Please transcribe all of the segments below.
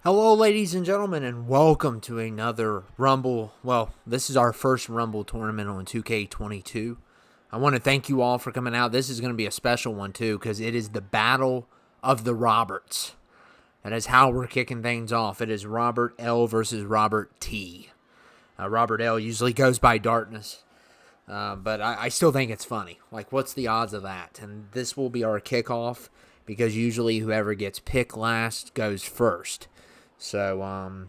Hello, ladies and gentlemen, and welcome to another Rumble. Well, this is our first Rumble tournament on 2k22. I want to thank you all for coming out. This is going to be a special one, too, because it is the Battle of the Roberts. That is how we're kicking things off. It is Robert L versus Robert T. Robert L usually goes by Darkness, but I still think it's funny. Like, what's the odds of that? And this will be our kickoff, because usually whoever gets picked last goes first. So,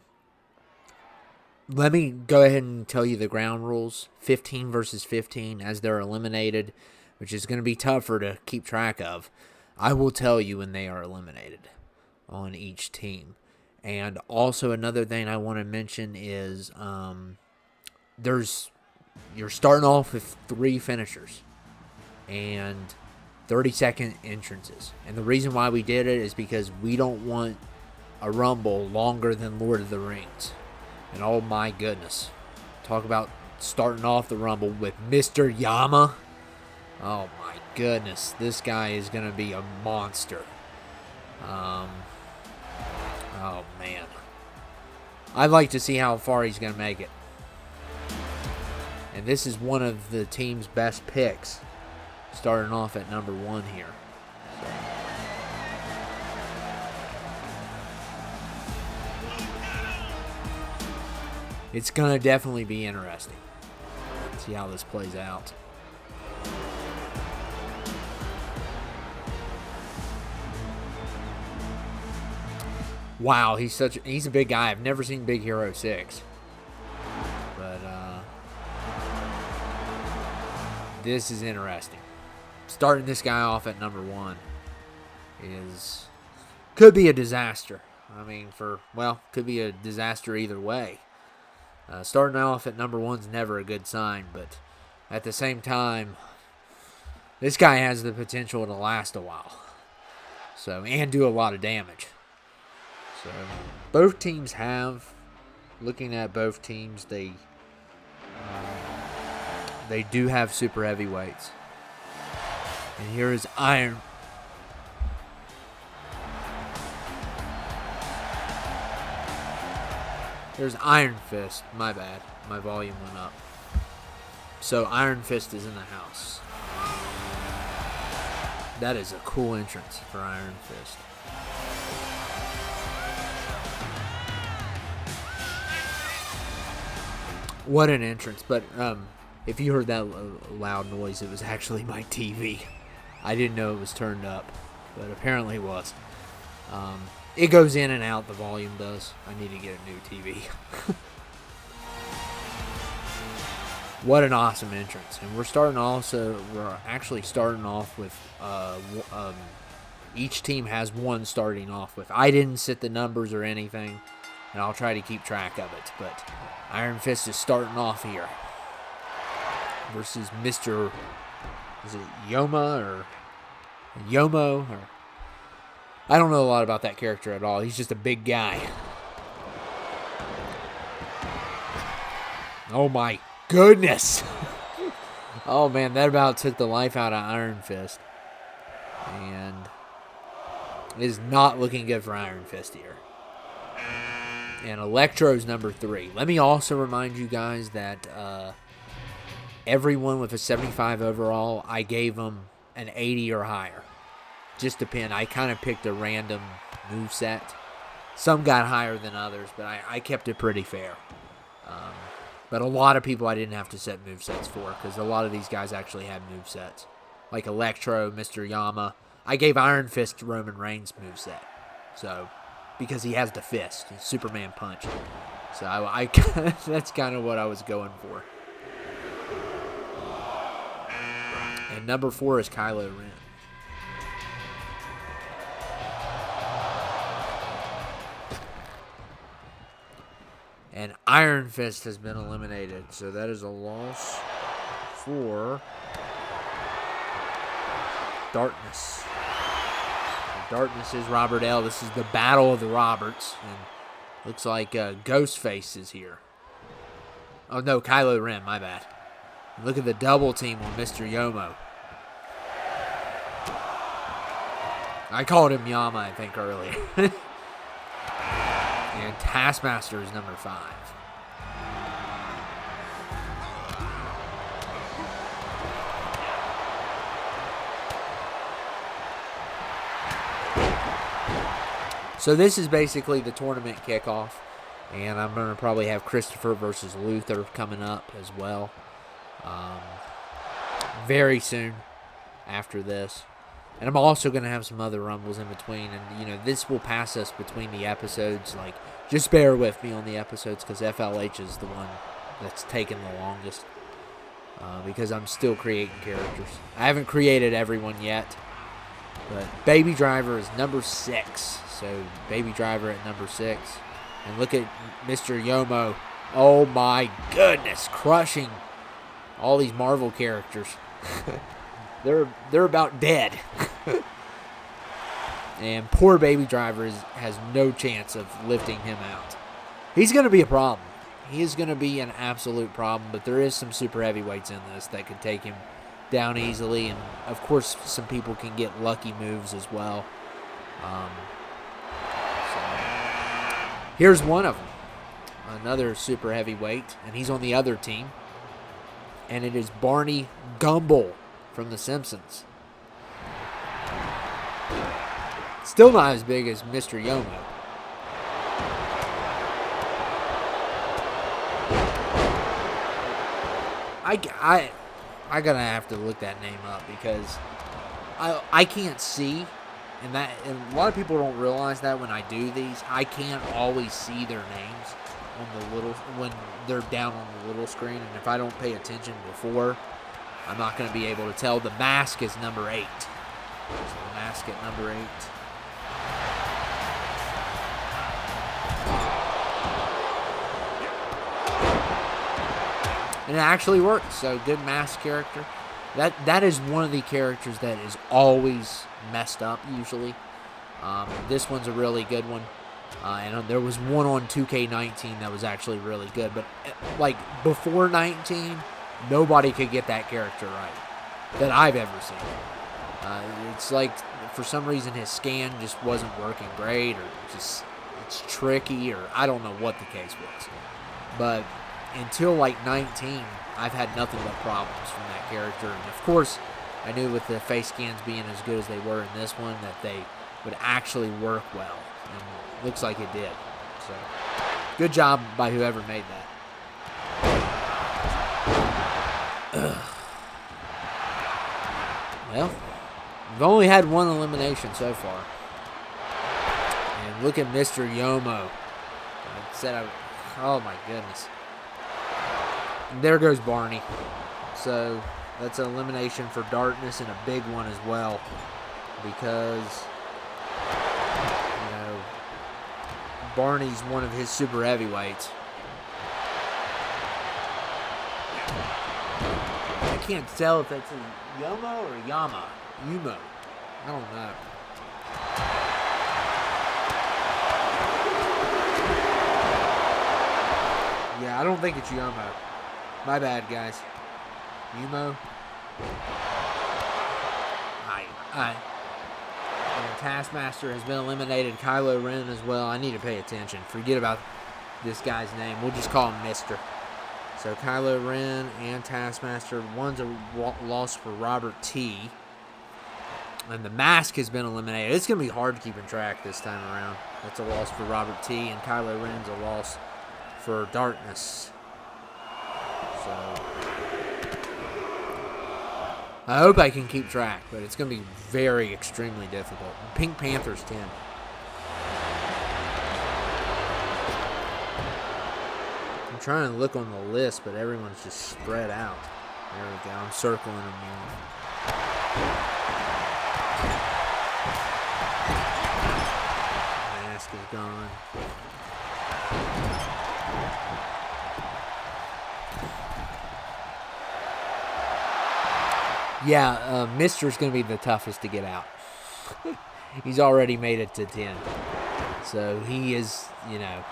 let me go ahead and tell you the ground rules. 15 versus 15 as they're eliminated, which is going to be tougher to keep track of. I will tell you when they are eliminated on each team. And also another thing I want to mention is you're starting off with 3 finishers and 30-second entrances. And the reason why we did it is because we don't want a Rumble longer than Lord of the Rings. And oh my goodness, talk about starting off the Rumble with Mr. Yama. Oh my goodness, this guy is going to be a monster. Oh man, I'd like to see how far he's going to make it. And this is one of the team's best picks, starting off at number 1 here. It's going to definitely be interesting. Let's see how this plays out. Wow, he's a big guy. I've never seen Big Hero 6. But this is interesting. Starting this guy off at number 1 could be a disaster. I mean, could be a disaster either way. Starting off at number 1's never a good sign, but at the same time, this guy has the potential to last a while. And do a lot of damage. So, both teams have. Looking at both teams, they do have super heavyweights. And here is Iron. There's Iron Fist. My bad. My volume went up. So Iron Fist is in the house. That is a cool entrance for Iron Fist. What an entrance. But if you heard that loud noise, it was actually my TV. I didn't know it was turned up, but apparently it was. It goes in and out, the volume does. I need to get a new TV. What an awesome entrance. And we're actually starting off with, each team has one starting off with. I didn't set the numbers or anything, and I'll try to keep track of it. But Iron Fist is starting off here versus Mr. Is it Yoma or Yomo or... I don't know a lot about that character at all. He's just a big guy. Oh my goodness. Oh man, that about took the life out of Iron Fist. And it is not looking good for Iron Fist here. And Electro's number 3. Let me also remind you guys that everyone with a 75 overall, I gave them an 80 or higher. Just depend. I kind of picked a random moveset. Some got higher than others, but I kept it pretty fair. But a lot of people I didn't have to set movesets for, because a lot of these guys actually had movesets. Like Electro, Mr. Yama. I gave Iron Fist Roman Reigns moveset. So, because he has the fist. It's Superman punch. So I that's kind of what I was going for. And number 4 is Kylo Ren. And Iron Fist has been eliminated. So that is a loss for Darkness. Darkness is Robert L. This is the Battle of the Roberts. And looks like Ghostface is here. Oh, no, Kylo Ren. My bad. Look at the double team on Mr. Yomo. I called him Yama, I think, earlier. And Taskmaster is number 5. So this is basically the tournament kickoff. And I'm going to probably have Christopher versus Luther coming up as well. Very soon after this. And I'm also going to have some other Rumbles in between. And, you know, this will pass us between the episodes. Like, just bear with me on the episodes because FLH is the one that's taken the longest. Because I'm still creating characters. I haven't created everyone yet. But Baby Driver is number 6. So, Baby Driver at number 6. And look at Mr. Yomo. Oh, my goodness. Crushing all these Marvel characters. They're about dead. And poor Baby Driver has no chance of lifting him out. He's going to be a problem. He is going to be an absolute problem, but there is some super heavyweights in this that could take him down easily, and of course some people can get lucky moves as well. Here's one of them, another super heavyweight, and he's on the other team, and it is Barney Gumble from The Simpsons. Still not as big as Mr. Yomo. I gotta have to look that name up because I can't see, and a lot of people don't realize that when I do these, I can't always see their names when they're down on the little screen, and if I don't pay attention before, I'm not going to be able to tell. The Mask is number 8. So the Mask at number 8. And it actually works. So good Mask character. That is one of the characters that is always messed up usually. This one's a really good one. And there was one on 2k19 that was actually really good. But like before 19, nobody could get that character right that I've ever seen. It's like for some reason his scan just wasn't working great, or just it's tricky, or I don't know what the case was. But until like 19, I've had nothing but problems from that character. And of course, I knew with the face scans being as good as they were in this one that they would actually work well. And looks like it did. So, good job by whoever made that. Well, we've only had one elimination so far. And look at Mr. Yomo. Oh my goodness. And there goes Barney. So that's an elimination for Darkness, and a big one as well. Because, you know, Barney's one of his super heavyweights. I can't tell if that's a Yomo or a Yama. Yumo. I don't know. Yeah, I don't think it's Yomo. My bad, guys. Yumo. Aye. And Taskmaster has been eliminated. Kylo Ren as well. I need to pay attention. Forget about this guy's name. We'll just call him Mr. So Kylo Ren and Taskmaster. One's a loss for Robert T. And the Mask has been eliminated. It's going to be hard to keep in track this time around. That's a loss for Robert T. And Kylo Ren's a loss for Darkness. So I hope I can keep track, but it's going to be very, extremely difficult. Pink Panther's 10. I'm trying to look on the list, but everyone's just spread out. There we go. I'm circling them all. Mask is gone. Yeah, Mister's going to be the toughest to get out. He's already made it to 10. So he is, you know,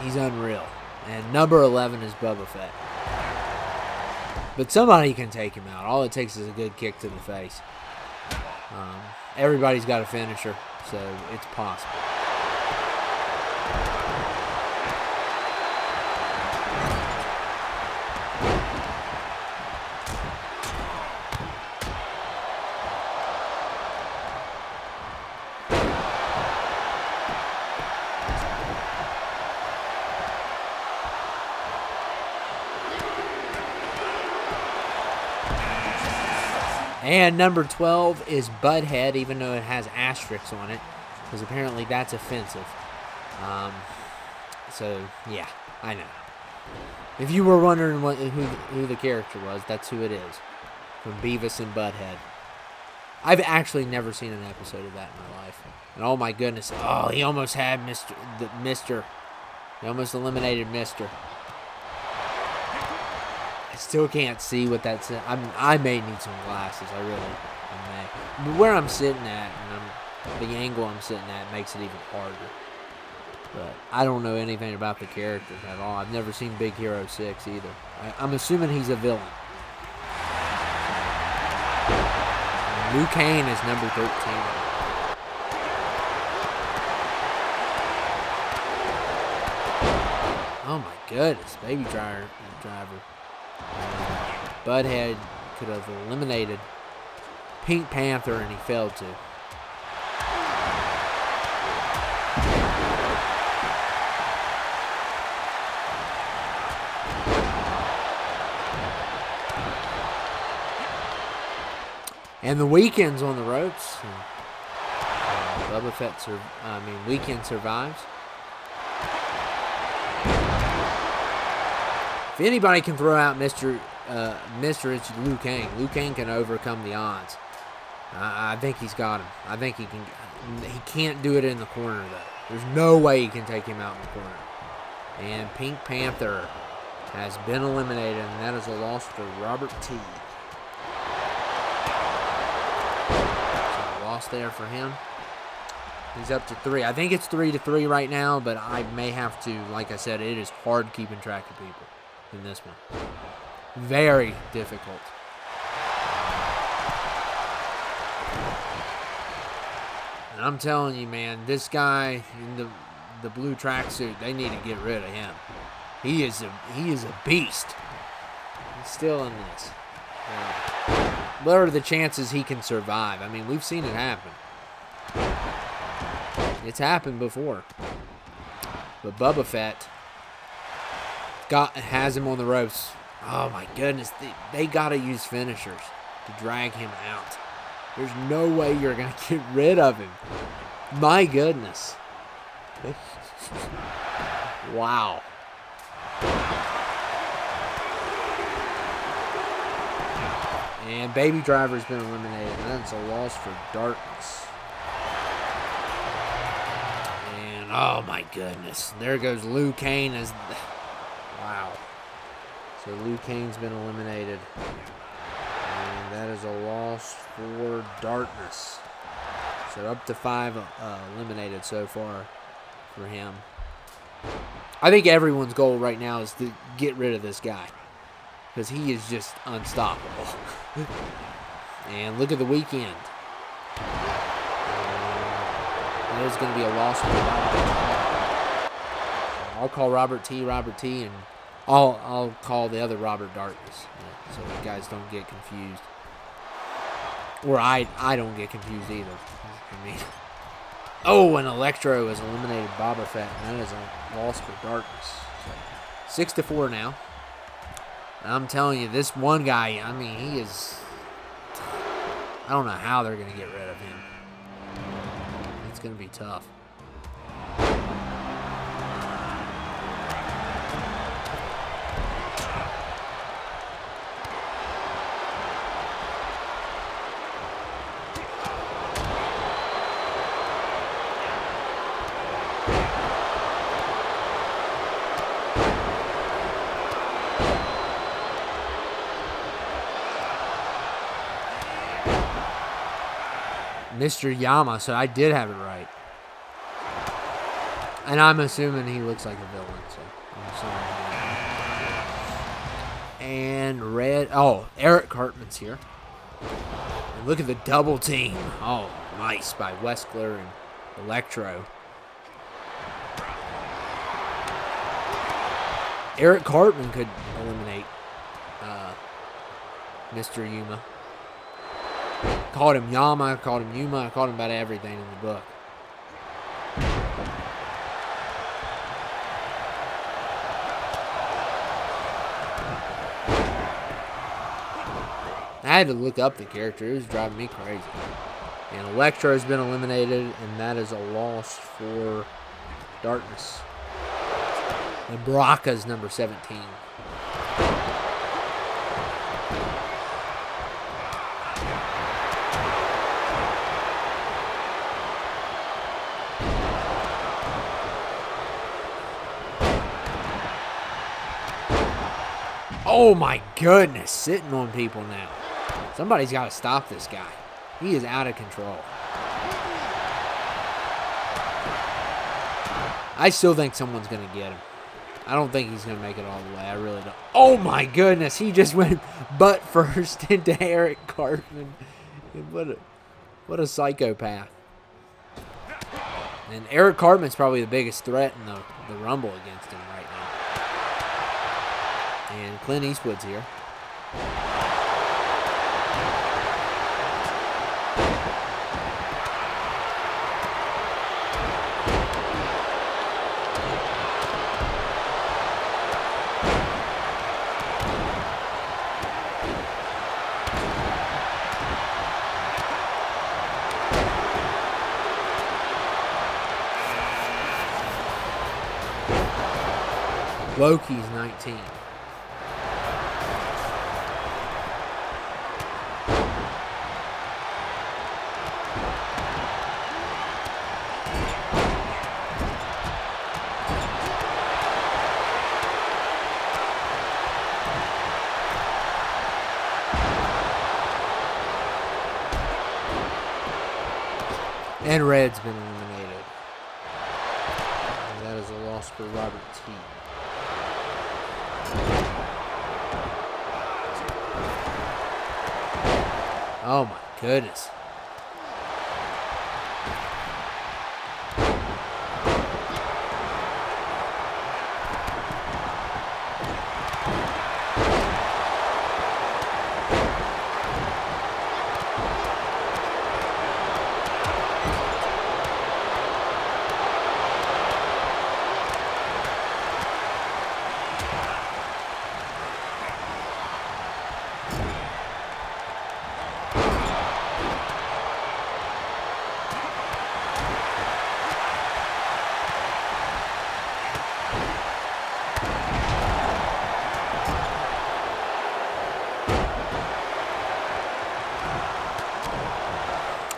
he's unreal. And number 11 is Boba Fett. But somebody can take him out. All it takes is a good kick to the face. Everybody's got a finisher, so it's possible. And number 12 is Butthead, even though it has asterisks on it, because apparently that's offensive. So, yeah, I know. If you were wondering who the character was, that's who it is. From Beavis and Butthead. I've actually never seen an episode of that in my life. And oh my goodness, he almost had Mr. He almost eliminated Mr. I still can't see what that's. I may need some glasses. I may. But where I'm sitting at, and the angle I'm sitting at makes it even harder. But I don't know anything about the characters at all. I've never seen Big Hero 6 either. I'm assuming he's a villain. Liu Kang is number 13. Oh my goodness, Baby Driver. Butthead could have eliminated Pink Panther, and he failed to. And the Weekend's on the ropes. And, Weekend survives. If anybody can throw out Mr. It's Liu Kang. Liu Kang can overcome the odds. I think he's got him. I think he can. He can't do it in the corner, though. There's no way he can take him out in the corner. And Pink Panther has been eliminated, and that is a loss for Robert T. Loss there for him. He's up to 3. I think it's 3-3 right now, but I may have to, like I said, it is hard keeping track of people in this one. Very difficult. And I'm telling you, man, this guy in the blue tracksuit, they need to get rid of him. He is a beast. He's still in this. What are the chances he can survive? I mean, we've seen it happen. It's happened before. But Boba Fett has him on the ropes. Oh my goodness, they got to use finishers to drag him out. There's no way you're going to get rid of him. My goodness. Wow. And Baby Driver's been eliminated. And that's a loss for Darkness. And oh my goodness. There goes Liu Kang. Wow. So Liu Kang's been eliminated. And that is a loss for Darkness. So up to 5 eliminated so far for him. I think everyone's goal right now is to get rid of this guy. Because he is just unstoppable. And look at the Weekend. That is going to be a loss for Robert. I'll call Robert T, and I'll call the other Robert Darkness. So you guys don't get confused. Or I don't get confused either. I mean, and Electro has eliminated Boba Fett, and that is a loss for Darkness. So 6-4 now. I'm telling you, this one guy, I mean, he is... I don't know how they're going to get rid of him. It's going to be tough. Mr. Yama, so I did have it right. And I'm assuming he looks like a villain, so I'm assuming. And Eric Cartman's here. And look at the double team. Oh, nice by Westler and Electro. Eric Cartman could eliminate Mr. Yuma. Called him Yama, called him Yuma, I called him about everything in the book. I had to look up the character. It was driving me crazy. And Electro has been eliminated, and that is a loss for Darkness. And Baraka's number 17. Oh my goodness, sitting on people now. Somebody's got to stop this guy. He is out of control. I still think someone's going to get him. I don't think he's going to make it all the way. I really don't. Oh my goodness, he just went butt first into Eric Cartman. What a psychopath. And Eric Cartman's probably the biggest threat in the Rumble against him right now. And Clint Eastwood's here. Loki's 19. And Red's been eliminated. And that is a loss for Robert T. Oh my goodness.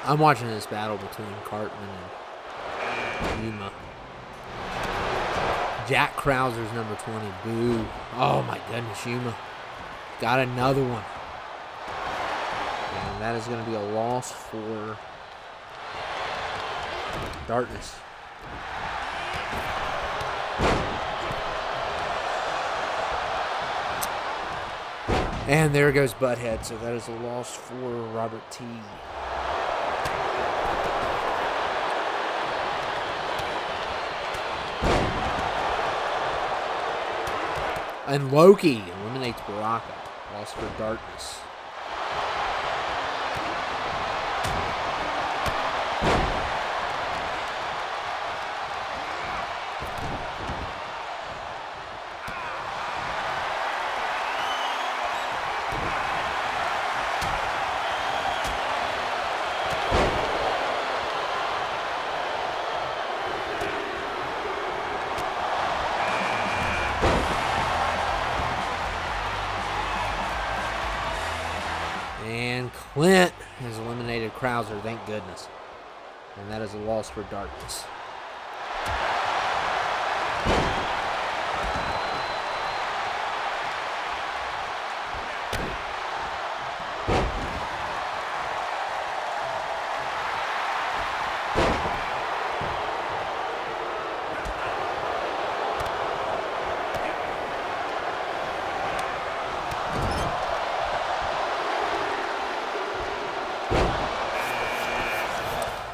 I'm watching this battle between Cartman and Yuma. Jack Krauser's number 20. Boo. Oh my goodness, Yuma. Got another one. And that is going to be a loss for Darkness. And there goes Butthead, so that is a loss for Robert T. And Loki eliminates Baraka. Loss for Darkness. And Clint has eliminated Krauser, thank goodness. And that is a loss for Darkness.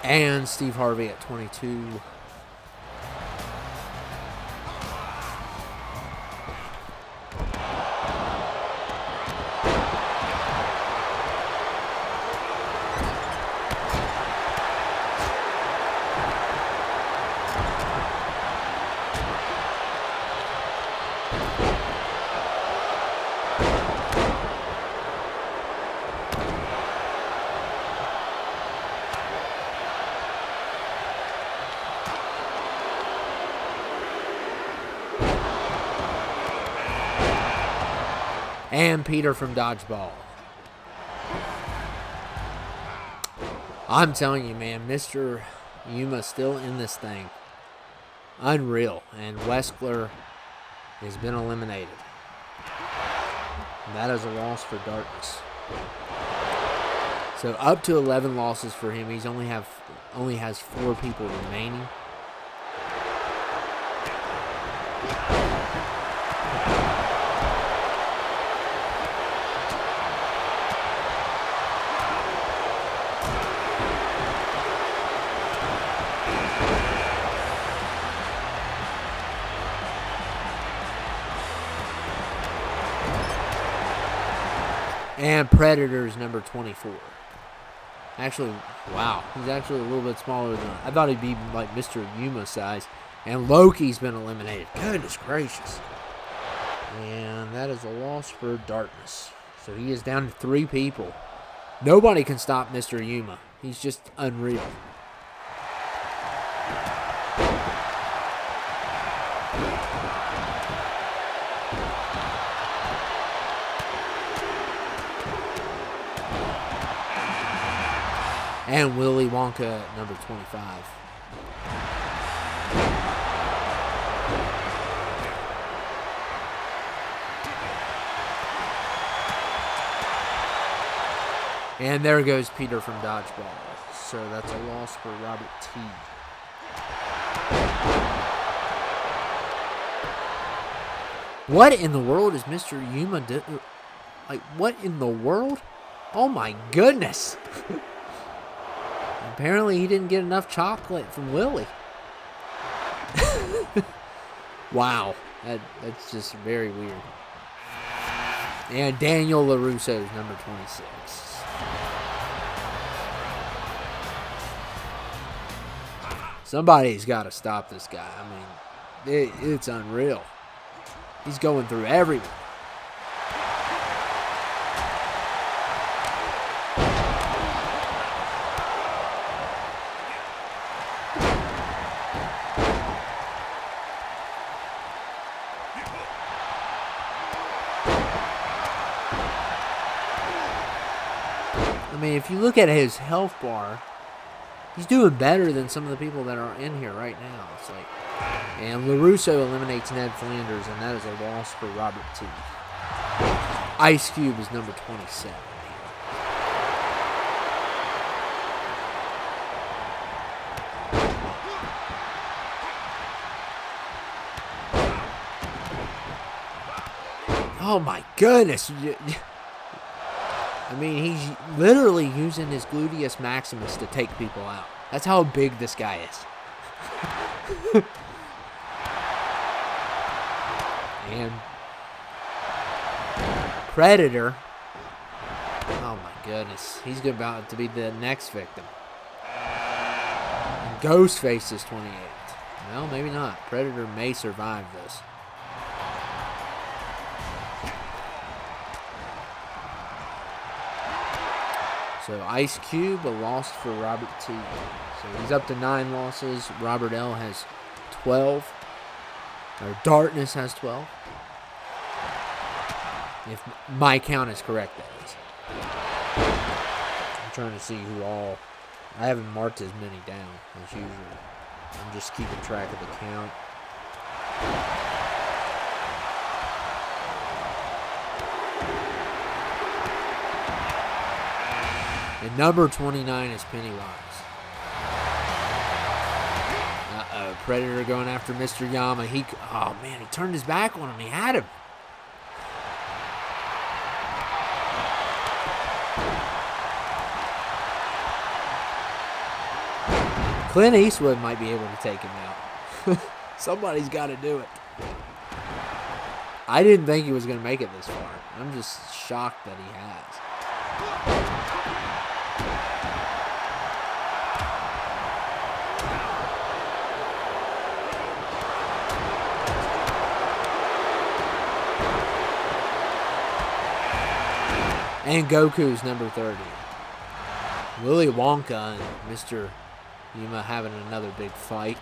And Steve Harvey at 22. And Peter from Dodgeball. I'm telling you, man, Mr. Yuma still in this thing. Unreal. And Weskler has been eliminated. And that is a loss for Darkness. So up to 11 losses for him. He's only has 4 people remaining. And Predator's number 24. Actually, wow. He's actually a little bit smaller than I thought he'd be like Mr. Yuma size. And Loki's been eliminated. Goodness gracious. And that is a loss for Darkness. So he is down to 3 people. Nobody can stop Mr. Yuma. He's just unreal. And Willy Wonka at number 25. And there goes Peter from Dodgeball. So that's a loss for Robert T. What in the world is Mr. Yuma doing? Like, what in the world? Oh my goodness. Apparently he didn't get enough chocolate from Willie. Wow. That's just very weird. And Daniel LaRusso is number 26. Somebody's got to stop this guy. I mean, it's unreal. He's going through everyone. I mean, if you look at his health bar, he's doing better than some of the people that are in here right now. It's like, and LaRusso eliminates Ned Flanders, and that is a loss for Robert T. Ice Cube is number 27. Oh my goodness. I mean, he's literally using his gluteus maximus to take people out. That's how big this guy is. And Predator. Oh my goodness. He's about to be the next victim. And Ghostface is 28. Well, maybe not. Predator may survive this. So Ice Cube, a loss for Robert T. So he's up to 9 losses. Robert L has 12. Or Darkness has 12. If my count is correct, that is. I'm trying to see who all... I haven't marked as many down as usual. I'm just keeping track of the count. And number 29 is Pennywise. Uh-oh, Predator going after Mr. Yama. Oh man, he turned his back on him. He had him. Clint Eastwood might be able to take him out. Somebody's got to do it. I didn't think he was going to make it this far. I'm just shocked that he has. And Goku's number 30. Willy Wonka and Mr. Yuma having another big fight.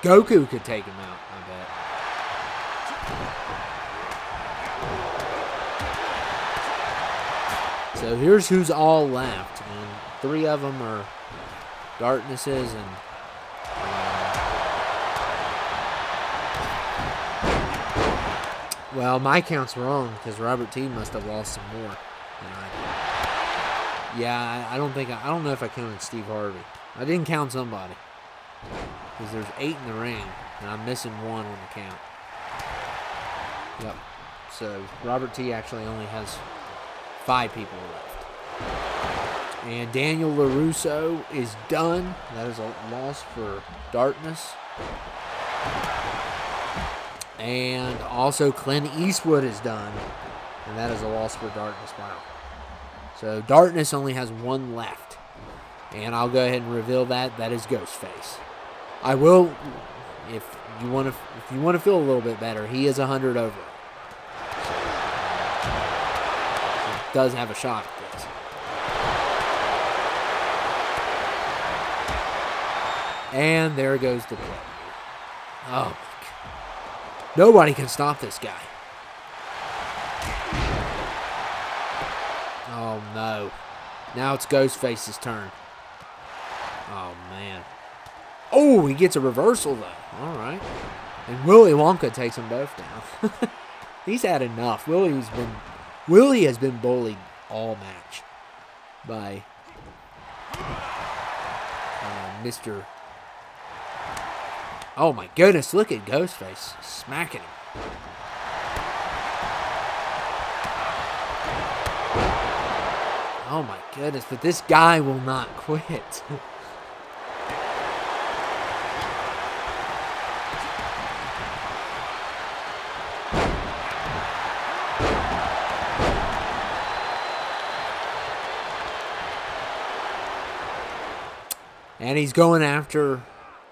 Goku could take him out, I bet. So here's who's all left. And 3 of them are Darknesses and... well, my count's wrong because Robert T must have lost some more than I did. Yeah, I don't know if I counted Steve Harvey. I didn't count somebody because there's 8 in the ring and I'm missing 1 on the count. Yep. So Robert T actually only has 5 people left. And Daniel LaRusso is done. That is a loss for Darkness. And also Clint Eastwood is done. And that is a loss for Darkness. Wow. So Darkness only has 1 left. And I'll go ahead and reveal that. That is Ghostface. I will, if you want to feel a little bit better, he is 100 over. So, he does have a shot at this. And there goes the play. Oh, my God. Nobody can stop this guy. Oh, no. Now it's Ghostface's turn. Oh, man. Oh, he gets a reversal, though. All right. And Willy Wonka takes them both down. He's had enough. Willie has been bullied all match by Mr. Oh, my goodness. Look at Ghostface smacking him. Oh, my goodness. But this guy will not quit. And he's going after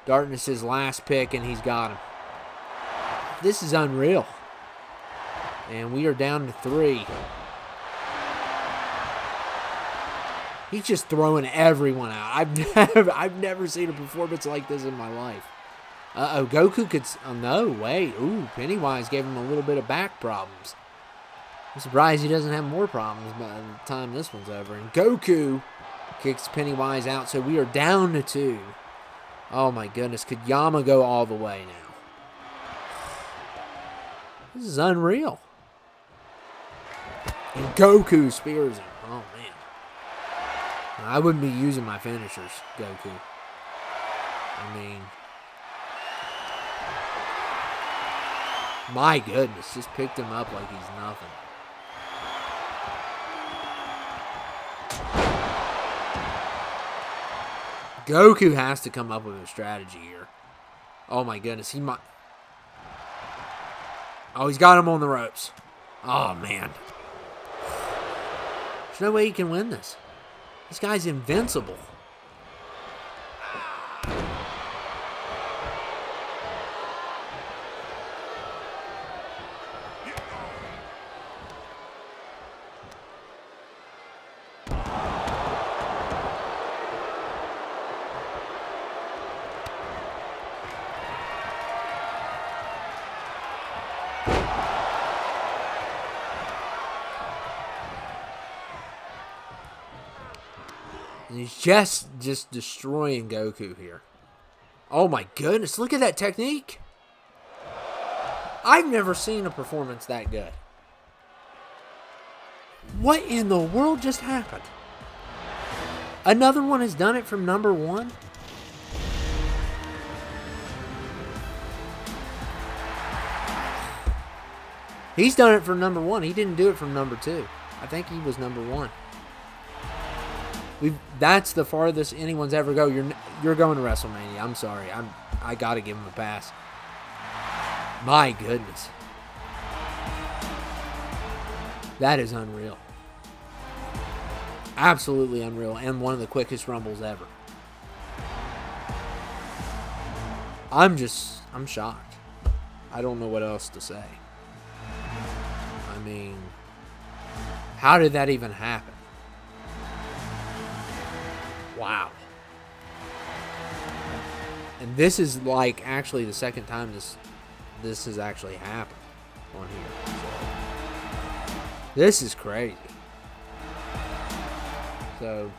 Darkness's last pick, and he's got him. This is unreal. And we are down to 3. He's just throwing everyone out. I've never seen a performance like this in my life. Uh-oh, Goku could... oh, no, wait. Ooh, Pennywise gave him a little bit of back problems. I'm surprised he doesn't have more problems by the time this one's over. And Goku kicks Pennywise out, so we are down to 2. Oh, my goodness. Could Yama go all the way now? This is unreal. And Goku spears him. Oh, man. I wouldn't be using my finishers, Goku. I mean... my goodness. Just picked him up like he's nothing. Goku has to come up with a strategy here. Oh, my goodness. He might... oh, he's got him on the ropes. Oh, man. There's no way he can win this. This guy's invincible. And he's just destroying Goku here. Oh my goodness, look at that technique. I've never seen a performance that good. What in the world just happened? Another one has done it from number 1? He's done it from number 1. He didn't do it from number 2. I think he was number 1. That's the farthest anyone's ever go. You're going to WrestleMania. I'm sorry. I got to give him a pass. My goodness. That is unreal. Absolutely unreal. And one of the quickest Rumbles ever. I'm shocked. I don't know what else to say. I mean, how did that even happen? Wow. And this is like actually the second time this has actually happened on here. So, this is crazy. So,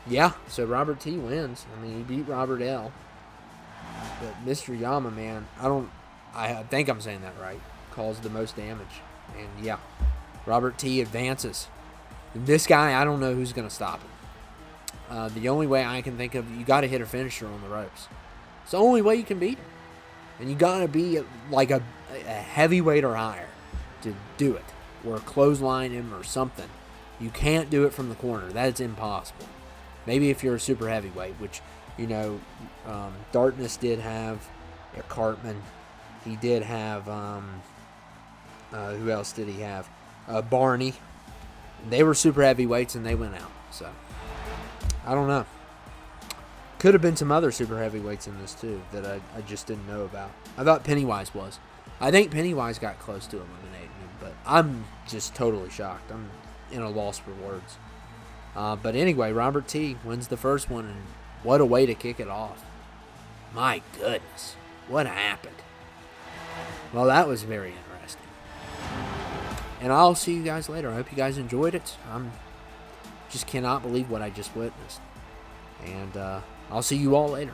yeah. So Robert T wins. I mean, he beat Robert L. But Mr. Yama, man, I think I'm saying that right, caused the most damage. And yeah, Robert T advances. And this guy, I don't know who's going to stop him. The only way I can think of, you got to hit a finisher on the ropes. It's the only way you can beat him. And you got to be like a heavyweight or higher to do it. Or clothesline him or something. You can't do it from the corner. That's impossible. Maybe if you're a super heavyweight, which, you know, Darkness did have Cartman. He did have, who else did he have? Barney. They were super heavyweights and they went out. So, I don't know. Could have been some other super heavyweights in this too that I just didn't know about. I thought Pennywise was. I think Pennywise got close to eliminating him, but I'm just totally shocked. I'm in a loss for words. But anyway, Robert T wins the first one, and what a way to kick it off. My goodness. What happened? Well, that was very interesting. And I'll see you guys later. I hope you guys enjoyed it. I'm just cannot believe what I just witnessed. And I'll see you all later.